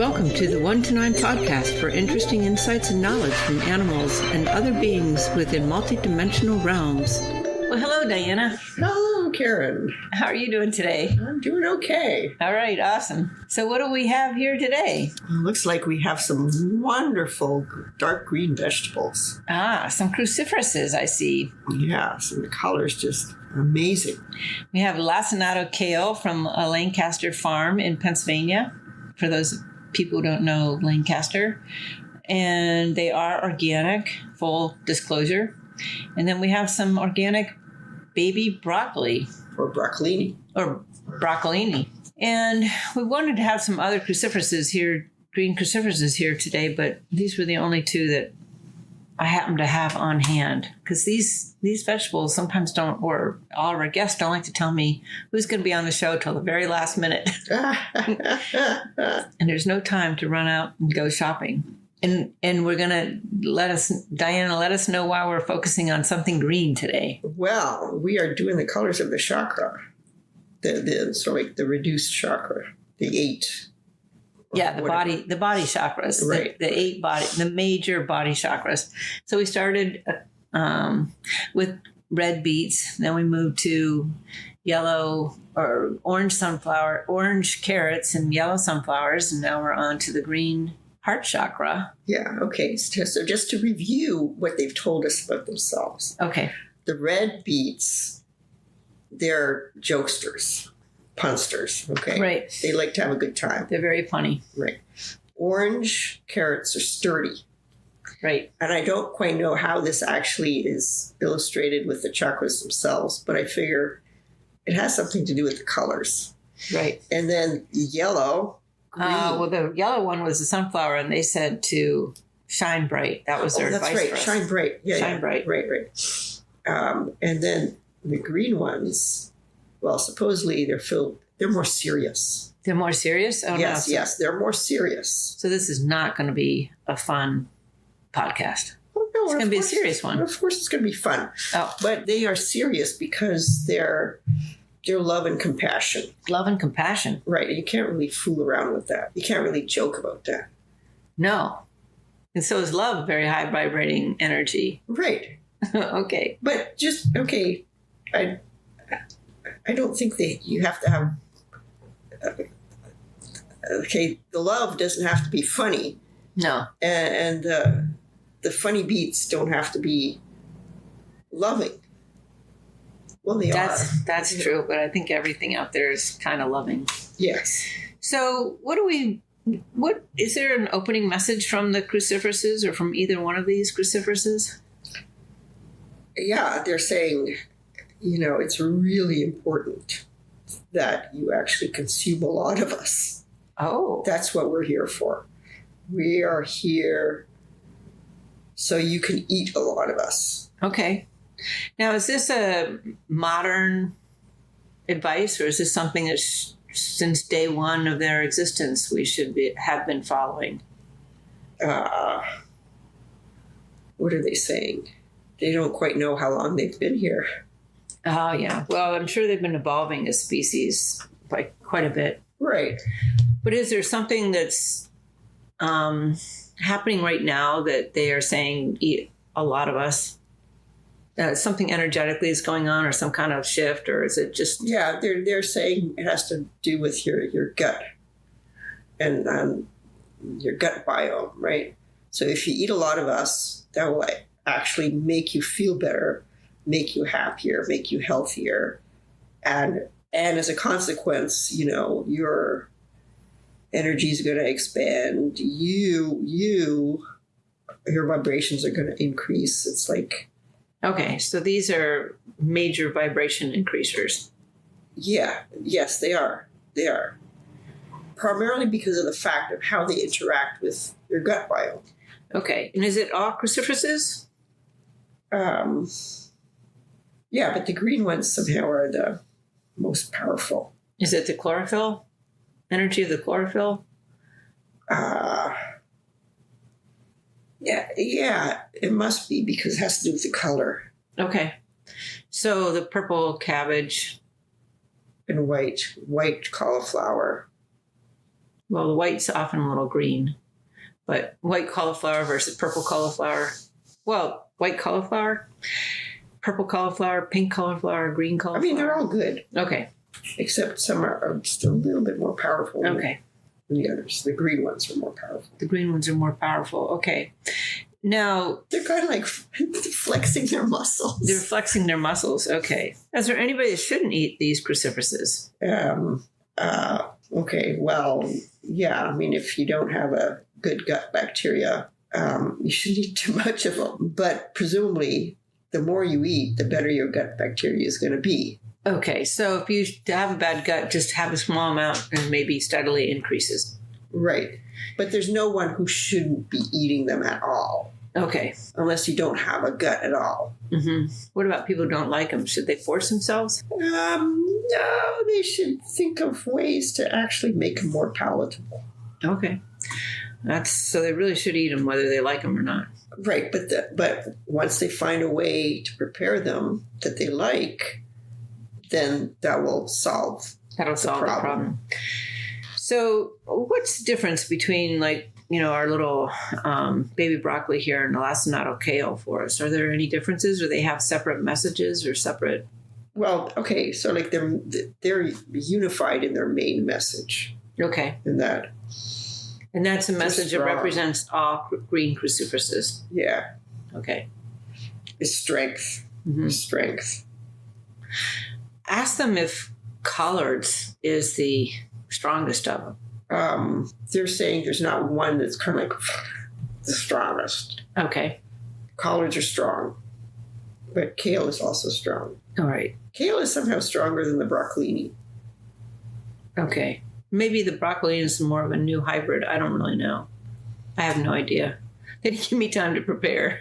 Welcome to the 1 to 9 podcast for interesting insights and knowledge from animals and other beings within multidimensional realms. Well, hello, Diana. Hello, Karen. How are you doing today? I'm doing okay. All right, awesome. So what do we have here today? Looks like we have some wonderful dark green vegetables. Some cruciferouses, I see. Yes, and the color's just amazing. We have lacinato kale from a Lancaster farm in Pennsylvania, for those people who don't know Lancaster. And they are organic, full disclosure. And then we have some organic baby broccoli. Or broccolini. Or broccolini. And we wanted to have some other cruciferouses here, green cruciferouses here today, but these were the only two that I happen to have on hand. Because these vegetables sometimes don't, or all of our guests don't like to tell me who's going to be on the show till the very last minute. And there's no time to run out and go shopping. And we're going to Diana, let us know why we're focusing on something green today. Well, we are doing the colors of the chakra. The reduced chakra. The 8. Yeah, the body chakras. Right. The 8 the major body chakras. So we started with red beets. Then we moved to yellow or orange carrots and yellow sunflowers. And now we're on to the green heart chakra. Yeah, okay. So just to review what they've told us about themselves. Okay. The red beets, they're jokesters, punsters, okay? Right. They like to have a good time. They're very funny. Right. Orange carrots are sturdy. Right. And I don't quite know how this actually is illustrated with the chakras themselves, but I figure it has something to do with the colors. Right. And then yellow. Well, the yellow one was the sunflower, and they said to shine bright. That was their advice. That's right. For us. Shine bright. Yeah, shine bright. Right. And then the green ones, well, supposedly they're more serious. They're more serious? Oh, yes, no. Yes, they're more serious. So this is not going to be a fun podcast. Oh, no, it's going to be a serious one. Of course it's going to be fun. Oh. But they are serious because they're love and compassion. Love and compassion. Right. And you can't really fool around with that. You can't really joke about that. No. And so is love very high vibrating energy. Right. Okay. But okay. I don't think that you have to have... the love doesn't have to be funny. No. And the funny beats don't have to be loving. Well, they are. That's true, but I think everything out there is kind of loving. Yes. So what is there an opening message from the cruciferouses or from either one of these cruciferouses? Yeah, they're saying, it's really important that you actually consume a lot of us. Oh. That's what we're here for. We are here so you can eat a lot of us. Okay. Now, is this a modern advice, or is this something that since day one of their existence we should have been following? What are they saying? They don't quite know how long they've been here. Oh, yeah. Well, I'm sure they've been evolving as species by quite a bit. Right. But is there something that's happening right now that they are saying eat a lot of us? Something energetically is going on, or some kind of shift, or is it just... Yeah, they're saying it has to do with your gut and your gut biome, right? So if you eat a lot of us, that will actually make you feel better, make you happier, make you healthier. And as a consequence, your energy is going to expand. Your vibrations are going to increase. It's like... Okay, so these are major vibration increasers. Yeah, yes, they are. They are. Primarily because of the fact of how they interact with your gut biome. Okay, and is it all cruciferouses? Yeah, but the green ones somehow are the most powerful. Is it the chlorophyll? Energy of the chlorophyll? Yeah, it must be because it has to do with the color. Okay. So the purple cabbage. And white cauliflower. Well, the white's often a little green, but white cauliflower versus purple cauliflower. Well, white cauliflower, purple cauliflower, pink cauliflower, green cauliflower. I mean, they're all good. Okay. Except some are just a little bit more powerful Okay. than the others. The green ones are more powerful. The green ones are more powerful. Okay. Now, They're kind of like flexing their muscles. they're flexing their muscles. Okay. Is there anybody that shouldn't eat these cruciferouses? Okay, well, yeah. I mean, if you don't have a good gut bacteria, you shouldn't eat too much of them. But presumably, the more you eat, the better your gut bacteria is going to be. Okay. So if you have a bad gut, just have a small amount and maybe steadily increases. Right. But there's no one who shouldn't be eating them at all, Okay. unless you don't have a gut at all. Mm-hmm. What about people who don't like them? Should they force themselves? No, they should think of ways to actually make them more palatable. Okay. So they really should eat them whether they like them or not. Right, but once they find a way to prepare them that they like, then that will solve That'll solve the problem. So what's the difference between our little baby broccoli here and the lacinato kale for us? Are there any differences, or they have separate messages or separate? Well, okay, so like they're unified in their main message. Okay. In that. And that's a message that represents all green cruciferouses. Yeah. Okay. It's strength. Mm-hmm. Strength. Ask them if collards is the strongest of them. They're saying there's not one that's kind of like the strongest. Okay. Collards are strong, but kale is also strong. All right. Kale is somehow stronger than the broccolini. Okay. Maybe the broccoli is more of a new hybrid. I don't really know. I have no idea. They didn't give me time to prepare.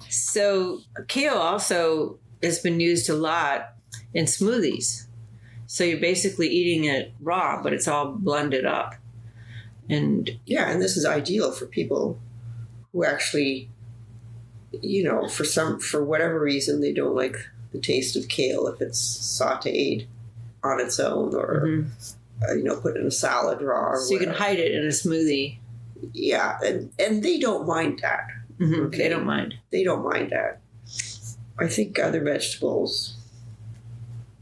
So kale also has been used a lot in smoothies. So you're basically eating it raw, but it's all blended up. And yeah, and this is ideal for people who actually, for whatever reason, they don't like the taste of kale if it's sautéed on its own or, put in a salad raw. Or so you can hide it in a smoothie. Yeah, and they don't mind that. Mm-hmm. Okay? They don't mind. They don't mind that. I think other vegetables,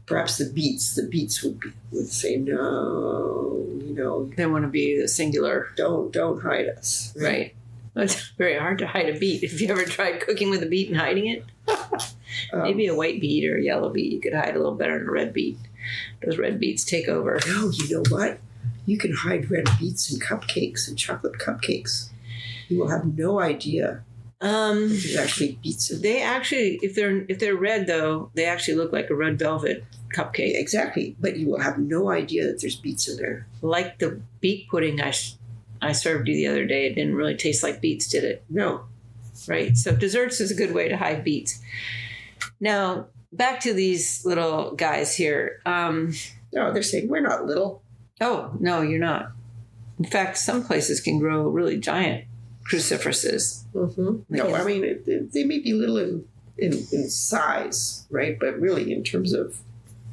perhaps the beets would say no. They want to be the singular. Don't hide us. Right. It's very hard to hide a beet. Have you ever tried cooking with a beet and hiding it? Maybe a white beet or a yellow beet you could hide a little better than a red beet. Those red beets take over. No, you know what? You can hide red beets in cupcakes and chocolate cupcakes. You will have no idea. There's actually beets in They actually, if they're red though, they actually look like a red velvet cupcake. Exactly, but you will have no idea that there's beets in there. Like the beet pudding I served you the other day, it didn't really taste like beets, did it? No. Right. So desserts is a good way to hide beets. Now back to these little guys here. No, they're saying we're not little. Oh no, you're not. In fact, some places can grow really giant cruciferouses. Mm-hmm. No, I mean they may be little in size, right? But really, in terms of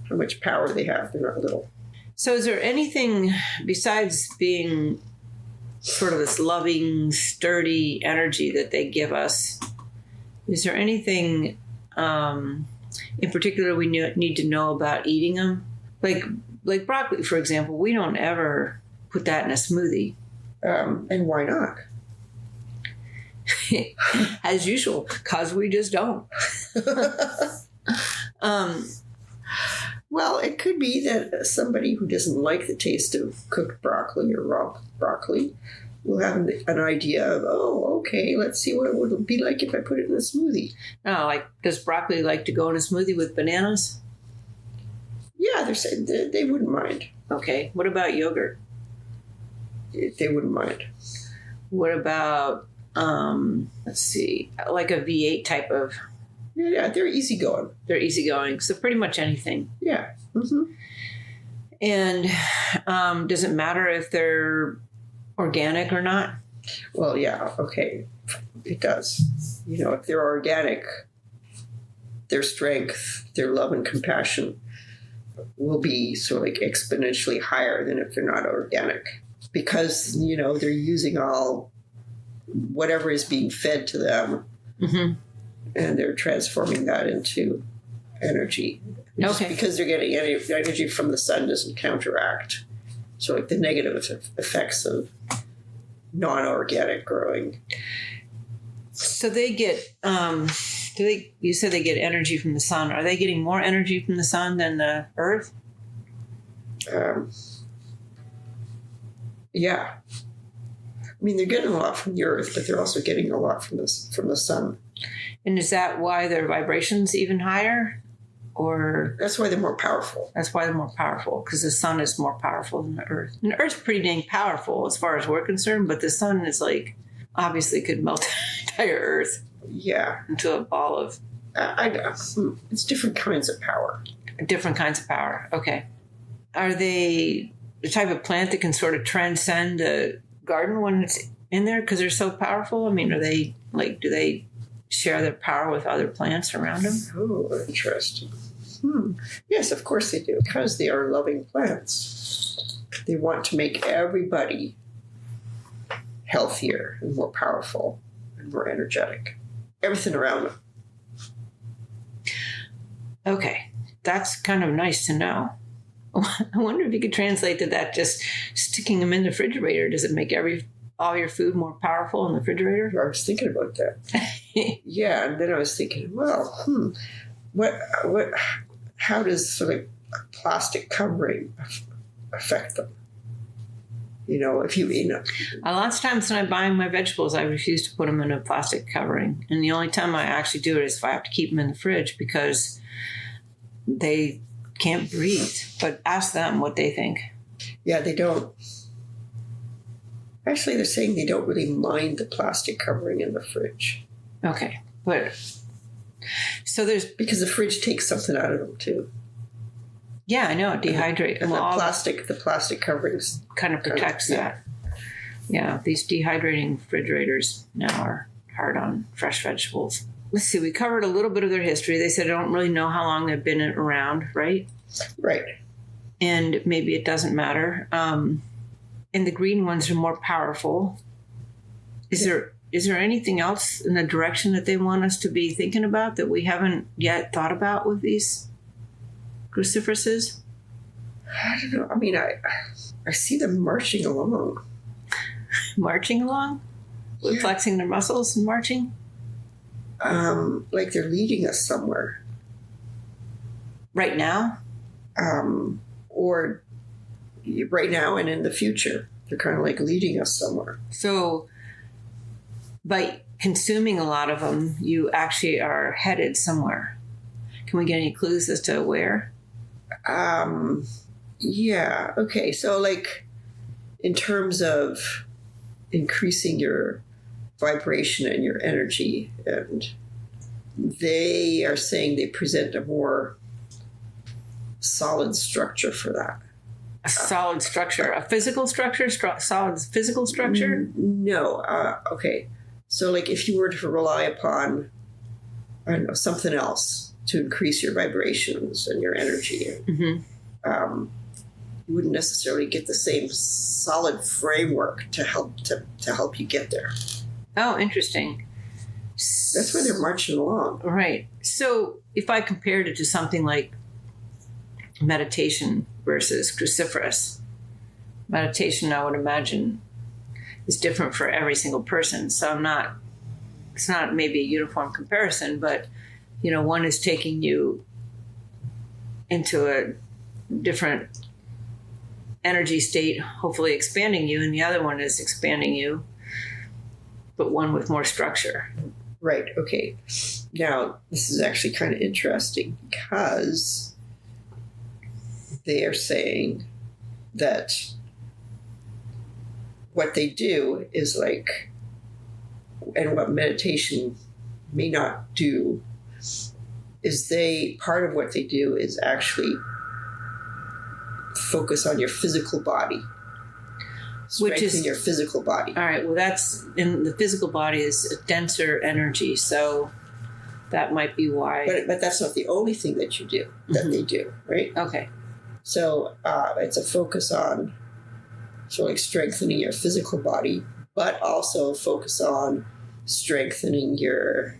how much power they have, they're not little. So, is there anything besides being sort of this loving, sturdy energy that they give us? Is there anything in particular we need to know about eating them? Like broccoli, for example, we don't ever put that in a smoothie. And why not? As usual, because we just don't. Well, it could be that somebody who doesn't like the taste of cooked broccoli or raw broccoli will have an idea of, okay, let's see what it would be like if I put it in a smoothie. Oh, does broccoli like to go in a smoothie with bananas? Yeah, they're saying they wouldn't mind. Okay. What about yogurt? They wouldn't mind. What about, let's see, like a V8 type of... Yeah, they're easygoing. They're easygoing, so pretty much anything. Yeah. Mm-hmm. And does it matter if they're organic or not? Well, yeah, okay. It does. If they're organic, their strength, their love and compassion will be sort of like exponentially higher than if they're not organic, because they're using all whatever is being fed to them, Mm-hmm. and they're transforming that into energy. Just because they're getting energy from the sun doesn't counteract so like the negative effects of non-organic growing. So they get you said they get energy from the sun. Are they getting more energy from the sun than the earth? Yeah. I mean, they're getting a lot from the earth, but they're also getting a lot from the sun. And is that why their vibration's even higher? Or that's why they're more powerful. That's why they're more powerful, because the sun is more powerful than the earth. And the earth's pretty dang powerful as far as we're concerned, but the sun is like, obviously could melt the entire earth. Yeah. Into a ball of... it's different kinds of power. Different kinds of power. Okay. Are they the type of plant that can sort of transcend a garden when it's in there because they're so powerful? I mean, are they like, do they share their power with other plants around them? Oh, interesting. Yes, of course they do, because they are loving plants. They want to make everybody healthier and more powerful and more energetic. Everything around them. Okay, that's kind of nice to know. I wonder if you could translate to that, just sticking them in the refrigerator. Does it make all your food more powerful in the refrigerator? I was thinking about that. Yeah, and then I was thinking, well, how does sort of plastic covering affect them? If you lots of times when I buy my vegetables, I refuse to put them in a plastic covering, and the only time I actually do it is if I have to keep them in the fridge because they can't breathe. But ask them what they think. Yeah, they don't. Actually, they're saying they don't really mind the plastic covering in the fridge. Okay, but so there's because the fridge takes something out of them too. Yeah, I know, dehydrate. And the plastic coverings kind of protects that. Yeah, these dehydrating refrigerators now are hard on fresh vegetables. Let's see, we covered a little bit of their history. They said they don't really know how long they've been around, right? Right. And maybe it doesn't matter. And the green ones are more powerful. Is there anything else in the direction that they want us to be thinking about that we haven't yet thought about with these cruciferouses? I don't know. I mean, I see them marching along. Marching along? Yeah. Flexing their muscles and marching? Like they're leading us somewhere. Right now? Or right now and in the future. They're kind of like leading us somewhere. So by consuming a lot of them, you actually are headed somewhere. Can we get any clues as to where? Yeah. Okay. So like in terms of increasing your vibration and your energy, and they are saying they present a more solid structure for that. A solid structure, a physical structure, solid physical structure? No. Okay. So like if you were to rely upon, I don't know, something else to increase your vibrations and your energy, mm-hmm. You wouldn't necessarily get the same solid framework to help you get there. Oh, interesting. That's why they're marching along. Right. So if I compared it to something like meditation versus cruciferous, meditation, I would imagine, is different for every single person. So it's not maybe a uniform comparison, but, one is taking you into a different energy state, hopefully expanding you, and the other one is expanding you, but one with more structure. Right. Okay. Now, this is actually kind of interesting because they are saying that what they do is like, and what meditation may not do, is part of what they do is actually focus on your physical body. Strengthen your physical body. All right. Well, that's in the physical body is a denser energy, so that might be why. But that's not the only thing that you do, that mm-hmm. they do, right? Okay. So it's a focus on sort of like strengthening your physical body, but also focus on strengthening your,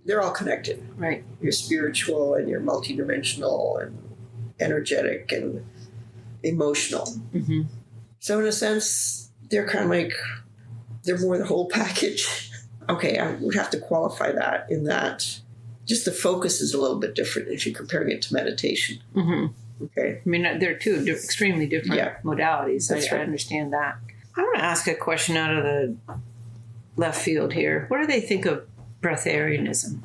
they're all connected. Right. Your spiritual and your multidimensional and energetic and emotional. Mm-hmm. So in a sense, they're kind of like, they're more the whole package. Okay, I would have to qualify that in that just the focus is a little bit different if you're comparing it to meditation. Mm-hmm. Okay. I mean, they're two extremely different modalities. That's I right. understand that. I want to ask a question out of the left field here. What do they think of breatharianism?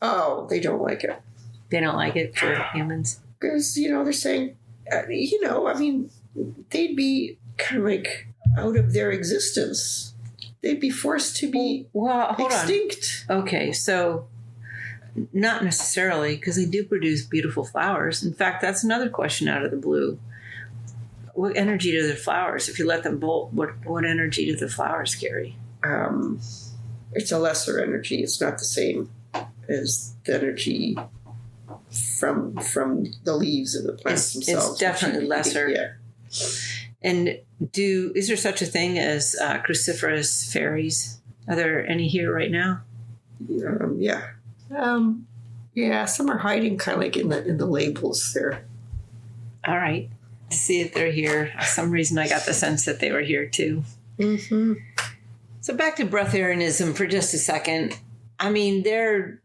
Oh, they don't like it. They don't like it for humans? Because, they're saying, they'd be kind of like out of their existence. They'd be forced to be hold extinct. on. Okay, so not necessarily, because they do produce beautiful flowers. In fact, that's another question out of the blue. What energy do the flowers, if you let them bolt, what energy do the flowers carry? It's a lesser energy. It's not the same as the energy from the leaves of the plants themselves. It's definitely lesser. Yeah. And is there such a thing as cruciferous fairies? Are there any here right now? Yeah. Yeah, some are hiding kind of like in the labels there. All right. To see if they're here. For some reason I got the sense that they were here too. Mm-hmm. So back to breatharianism for just a second. I mean, they're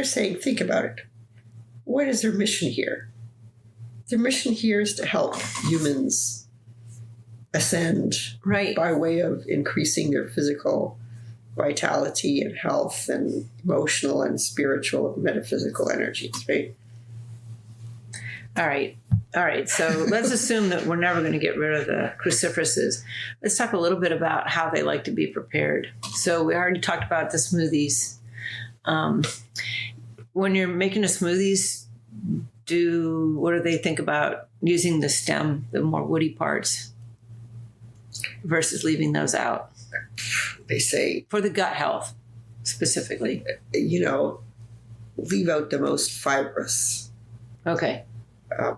saying, think about it. What is their mission here? Their mission here is to help humans ascend by way of increasing their physical vitality and health and emotional and spiritual and metaphysical energies, right? All right. So let's assume that we're never going to get rid of the cruciferouses. Let's talk a little bit about how they like to be prepared. So we already talked about the smoothies. When you're making a smoothies, what do they think about using the stem, the more woody parts, versus leaving those out? They say for the gut health, specifically. Leave out the most fibrous. Okay.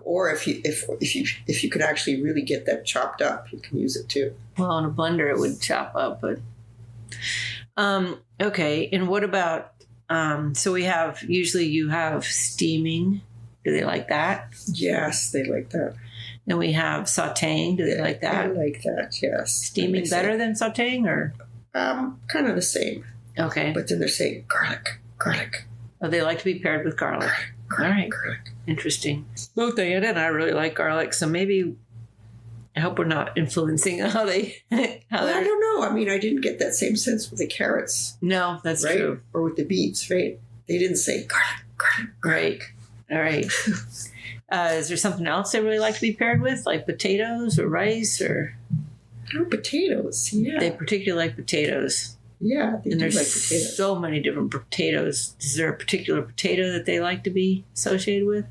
Or if you could actually really get that chopped up, you can use it too. Well, in a blender it would chop up, but okay. And what about so usually you have steaming. Do they like that? Yes, they like that. And we have sautéing. Do they like that? I like that, yes. Steaming better than sautéing, or? Kind of the same. Okay. But then they're saying garlic. Oh, they like to be paired with garlic. All right. Garlic. Interesting. Both Diana and I really like garlic, so maybe I hope we're not influencing how they. I don't know. I mean, I didn't get that same sense with the carrots. No, that's right? true. Or with the beets, right? They didn't say garlic. Right. All right. Is there something else they really like to be paired with, like potatoes or rice or? Oh, potatoes. Yeah. They particularly like potatoes. Yeah, they and do there's like potatoes. So many different potatoes. Is there a particular potato that they like to be associated with?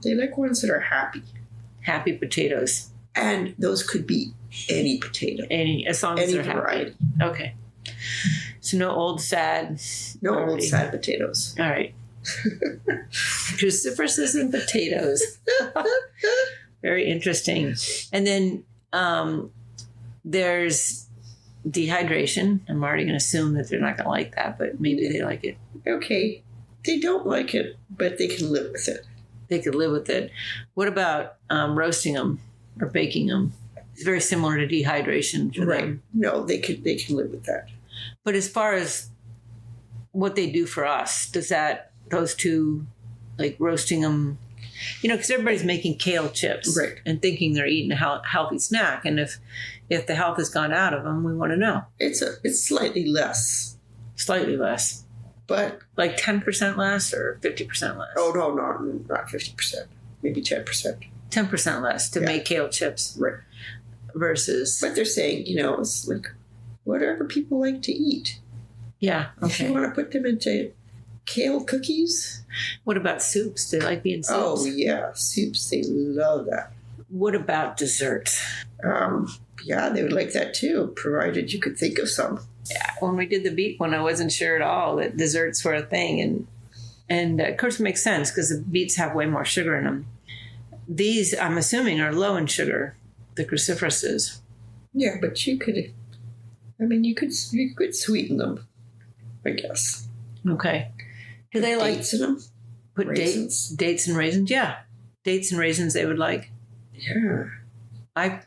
They like ones that are happy. Happy potatoes. And those could be any potato. As long as they're variety. Happy. Okay. So no old sad. No old sad potatoes. All right. Cruciferous and potatoes. Very interesting. And then there's dehydration. I'm already going to assume that they're not going to like that, but maybe they like it. Okay. They don't like it, but they can live with it. They could live with it. What about roasting them or baking them? It's very similar to dehydration for them. No, they can live with that. But as far as what they do for us, those two, like roasting them, because everybody's making kale chips and thinking they're eating a healthy snack. And if the health has gone out of them, we want to know. It's slightly less. Slightly less. But like 10% less or 50% less? Oh, no, not 50%. Maybe 10%. 10% less to make kale chips. Right. Versus. But they're saying, it's like whatever people like to eat. Yeah. Okay. If you want to put them into kale cookies. What about soups? Do they like being soups? Oh, yeah. Soups, they love that. What about desserts? Yeah, they would like that too, provided you could think of some. Yeah, when we did the beet one, I wasn't sure at all that desserts were a thing, And of course, it makes sense because the beets have way more sugar in them. These, I'm assuming, are low in sugar, the cruciferouses. Yeah, but you could sweeten them, I guess. Okay. Do they like dates in them? put dates and raisins? Yeah. Dates and raisins they would like. Yeah. I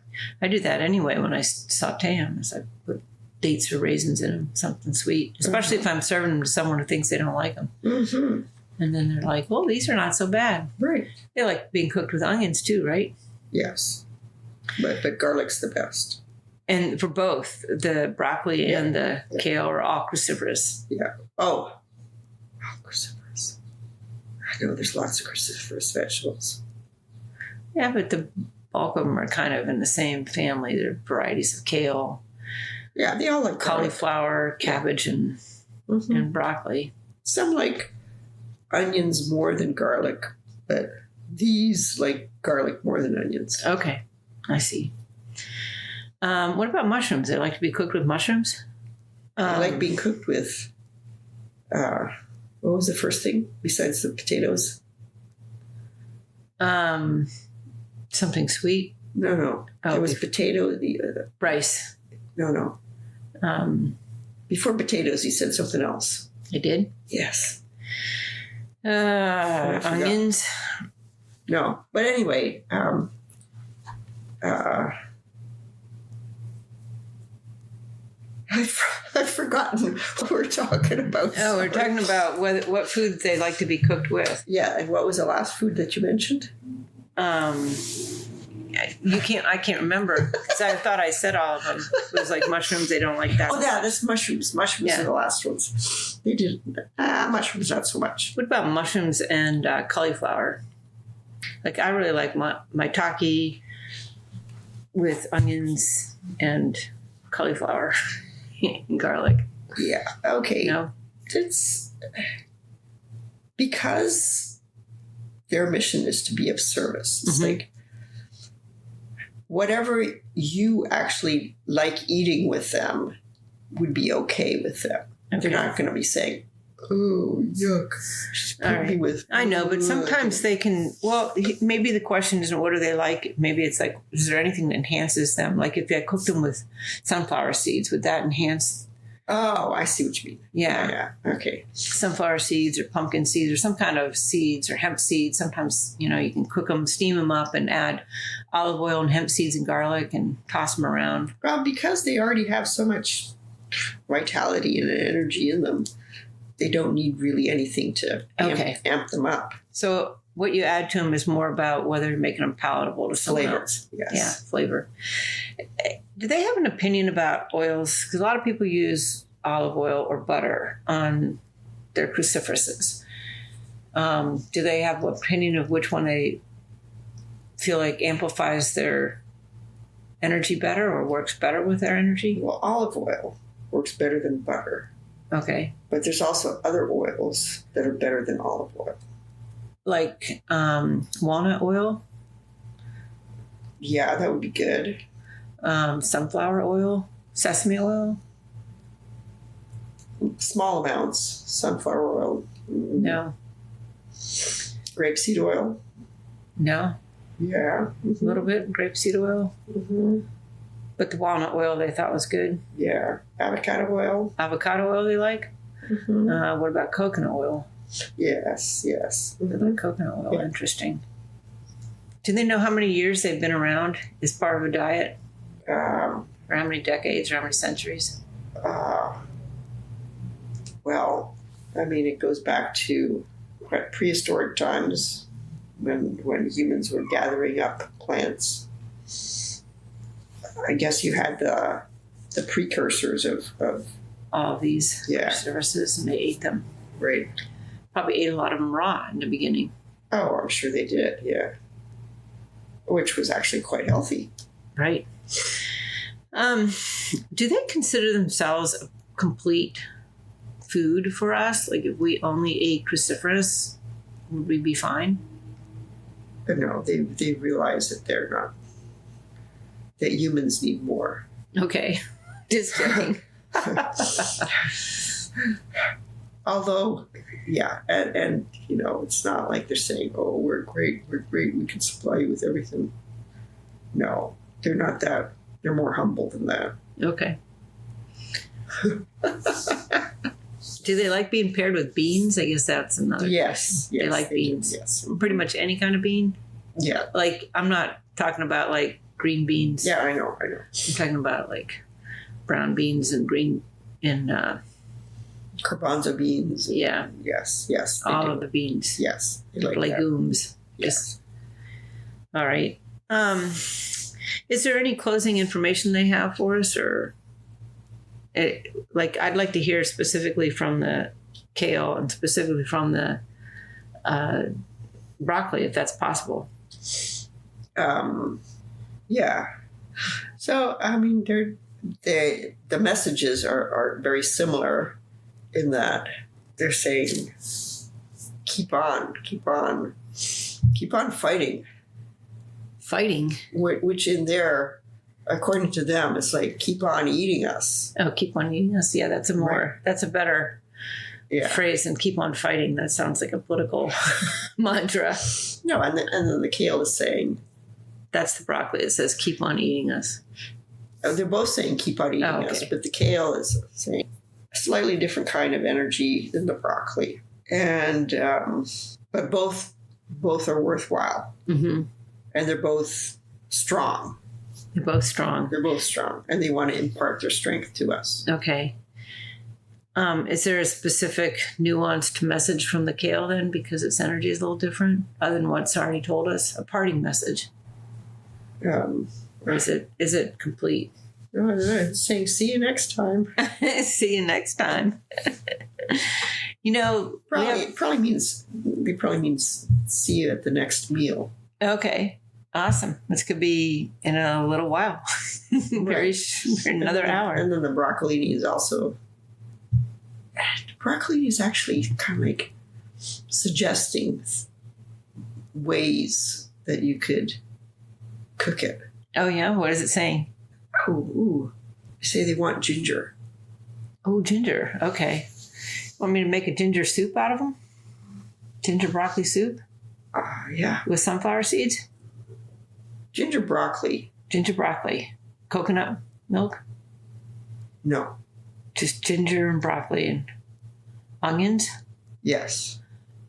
do that anyway when I saute them. Is I put dates or raisins in them, something sweet, especially if I'm serving them to someone who thinks they don't like them. Mm-hmm. And then they're like, well, these are not so bad. Right. They like being cooked with onions too, right? Yes. But garlic's the best. And for both, the broccoli and the kale are all cruciferous. Yeah. Oh, cruciferous. I know there's lots of cruciferous vegetables. Yeah, but the bulk of them are kind of in the same family. There are varieties of kale. Yeah, they all like cauliflower, cabbage, and broccoli. Some like onions more than garlic, but these like garlic more than onions. Okay, I see. What about mushrooms? They like to be cooked with mushrooms? I like being cooked with, what was the first thing besides the potatoes? Something sweet? No. Oh, it was potato. rice. No. Before potatoes, you said something else. I did? Yes. Onions? No. But anyway, I've forgotten what we're talking about. Oh, we're talking about what foods they like to be cooked with. Yeah, and what was the last food that you mentioned? I can't remember because I thought I said all of them. It was like mushrooms. They don't like that. Oh, yeah, that's mushrooms. Mushrooms are the last ones. They didn't. Mushrooms, not so much. What about mushrooms and cauliflower? Like I really like maitake with onions and cauliflower and garlic. Yeah. Okay. No. It's because their mission is to be of service. It's like whatever you actually like eating with them would be okay with them. Okay. They're not going to be saying, "Oh, yuck." I know, but sometimes they can. Well, maybe the question isn't what do they like. Maybe it's like, is there anything that enhances them? Like if I cook them with sunflower seeds, would that enhance? Oh, I see what you mean. Yeah. Okay. Sunflower seeds or pumpkin seeds or some kind of seeds or hemp seeds. Sometimes, you can cook them, steam them up and add olive oil and hemp seeds and garlic and toss them around. Well, because they already have so much vitality and energy in them, they don't need really anything to amp them up. So what you add to them is more about whether you're making them palatable to someone else. Yes. Yeah, flavor. Do they have an opinion about oils? Because a lot of people use olive oil or butter on their cruciferouses. Do they have an opinion of which one they feel like amplifies their energy better or works better with their energy? Well, olive oil works better than butter. Okay. But there's also other oils that are better than olive oil. Like walnut oil? Yeah, that would be good. Sunflower oil? Sesame oil? Small amounts. Sunflower oil. No. Grapeseed oil? No. Yeah. A little bit. Grapeseed oil? But the walnut oil they thought was good? Yeah. Avocado oil? Avocado oil they like? What about coconut oil? Yes. They like coconut oil. Yeah. Interesting. Do they know how many years they've been around as part of a diet? Or how many decades or how many centuries? Well, I mean, it goes back to prehistoric times when humans were gathering up plants. I guess you had the precursors of all of these services, and they ate them. Right. Probably ate a lot of them raw in the beginning. Oh, I'm sure they did, yeah. Which was actually quite healthy. Right. Do they consider themselves a complete food for us? Like if we only ate cruciferous, would we be fine? But no, they realize that they're not, that humans need more. Okay. Just joking. Although, yeah, and you know, it's not like they're saying, "Oh, we're great, we can supply you with everything." No, they're not that. They're more humble than that. Okay. Do they like being paired with beans? I guess that's another Yes, question. They like beans. Do, yes, Pretty much any kind of bean. Yeah. Like, I'm not talking about like green beans. Yeah, I know. I'm talking about like brown beans and green and garbanzo beans. Yeah. Yes. All of the beans. Yes. They like legumes. That. Yes. All right. Is there any closing information they have for us, or like I'd like to hear specifically from the kale and specifically from the broccoli, if that's possible. Yeah. So I mean, the messages are very similar in that they're saying, keep on fighting. Fighting, which in there, according to them, it's like keep on eating us. Oh, keep on eating us. Yeah, that's a better phrase than keep on fighting. That sounds like a political mantra. No, and then the kale is saying, that's the broccoli. It says keep on eating us. They're both saying keep on eating us, but the kale is saying a slightly different kind of energy than the broccoli, and but both are worthwhile. Mm-hmm. And they're both strong. They're both strong. And they want to impart their strength to us. Okay. Is there a specific nuanced message from the kale then, because its energy is a little different, other than what's already told us? A parting message, or is it complete? It's saying, "See you next time." See you next time. You know, probably means see you at the next meal. Okay. Awesome. This could be in a little while. Another hour. And then the broccolini is also... Broccolini is actually kind of like suggesting ways that you could cook it. Oh, yeah? What is it saying? Ooh. They say they want ginger. Oh, ginger. Okay. Want me to make a ginger soup out of them? Ginger broccoli soup? Yeah. With sunflower seeds? Ginger broccoli. Coconut milk? No. Just ginger and broccoli and onions? Yes.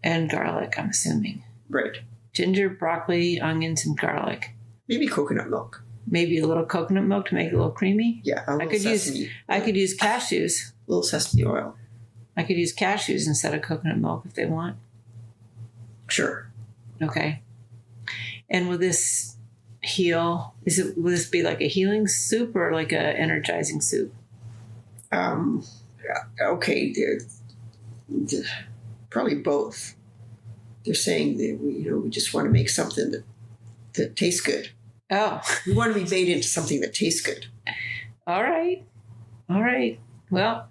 And garlic, I'm assuming. Right. Ginger, broccoli, onions, and garlic. Maybe coconut milk. Maybe a little coconut milk to make it a little creamy? Yeah. I could use cashews. A little sesame oil. I could use cashews instead of coconut milk if they want. Sure. Okay. And will this will this be like a healing soup or like a energizing soup? Okay. They're probably both. They're saying that we just want to make something that tastes good. Oh. We want to be made into something that tastes good. All right. Well,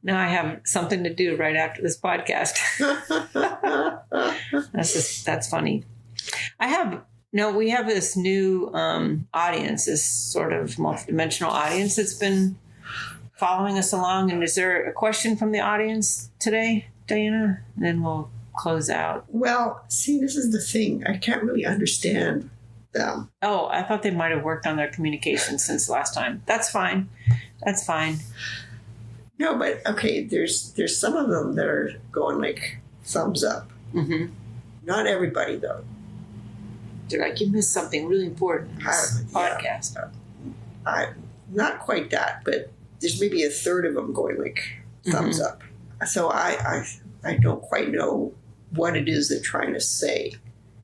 now I have something to do right after this podcast. That's funny. We have this new audience, this sort of multidimensional audience that's been following us along. And is there a question from the audience today, Diana? And then we'll close out. Well, see, this is the thing. I can't really understand them. Oh, I thought they might have worked on their communication since last time. That's fine. No, but okay, there's some of them that are going like thumbs up. Mm-hmm. Not everybody, though. They're like, you missed something really important in this podcast. Not quite that, but there's maybe a third of them going like thumbs up. So I don't quite know what it is they're trying to say.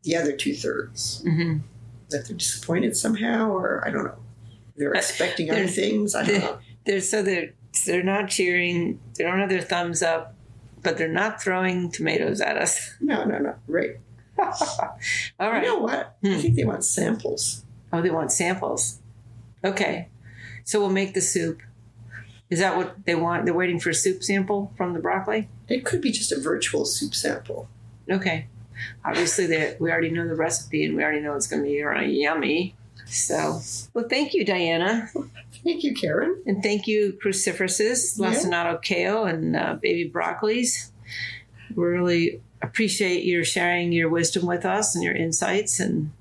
The other 2/3. Mm-hmm. That they're disappointed somehow, or I don't know. They're expecting other things. I don't know. They're not cheering. They don't have their thumbs up, but they're not throwing tomatoes at us. No. Right. All right. You know what? I think they want samples. Oh, they want samples. Okay. So we'll make the soup. Is that what they want? They're waiting for a soup sample from the broccoli? It could be just a virtual soup sample. Okay. Obviously, we already know the recipe and we already know it's going to be yummy. So, well, thank you, Diana. Thank you, Karen. And thank you, Cruciferous, lacinato kale, and baby broccolis. We really appreciate your sharing your wisdom with us and your insights and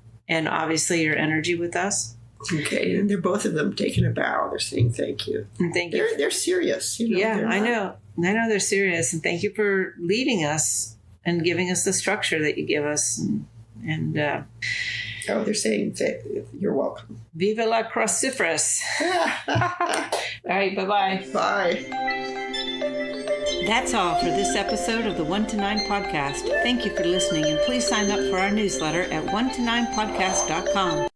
obviously your energy with us. Okay, and they're both of them taking a bow. They're saying thank you. And thank you. They're serious. You know, Yeah, they're I not- know. I know they're serious. And thank you for leading us and giving us the structure that you give us. And Oh, they're saying you're welcome. Viva la Cruciferous. All right, bye-bye. Bye. That's all for this episode of the 1 to 9 podcast. Thank you for listening, and please sign up for our newsletter at 1to9podcast.com.